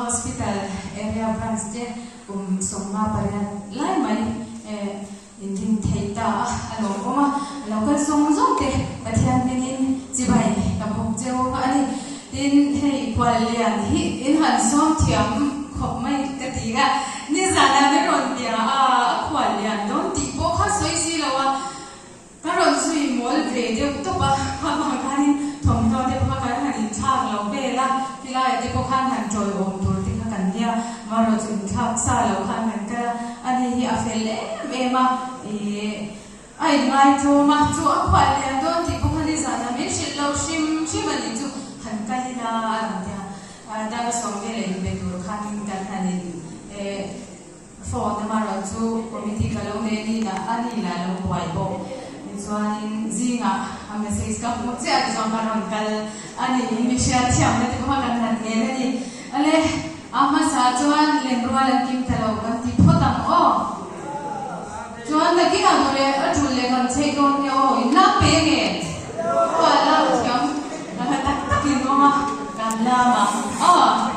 hospital area branch je somma parian lai mai in theita along koma local song zong te pathian dingin chibai ka phok jeo ka ani tin hei kwalian hi in han som thiam khop mai ka ti ga ni zana me ron tia kwalian don ti po kha soi si lawa ka ron sui mol ve de to pa ha ma ka ni thom to de pa ka han thang lo be la tilai de po khan han joy om tur ti ka kan nia ma ro chun thak sa lo khan kan ka ani hi a fel me ma ai ngai to ma chu a kwalian don ti po khan ni zana me shil lo shim ani chu han ka ni na ya da ba song be le be tur khan kan han ni for the mara chu committee ka lo ne ni na ani la lo wai bo chuan zinga a message ka mo che a jong ka ron kal ani mi share thiam ne ko kan han nge ni ale ama sa chuan lemrual an kim thalo kan ti photam o chuan na ki ka mo le a thul le kan chei kon ne o ina pe nge wa la thiam na ka tak tak in ma kan la ma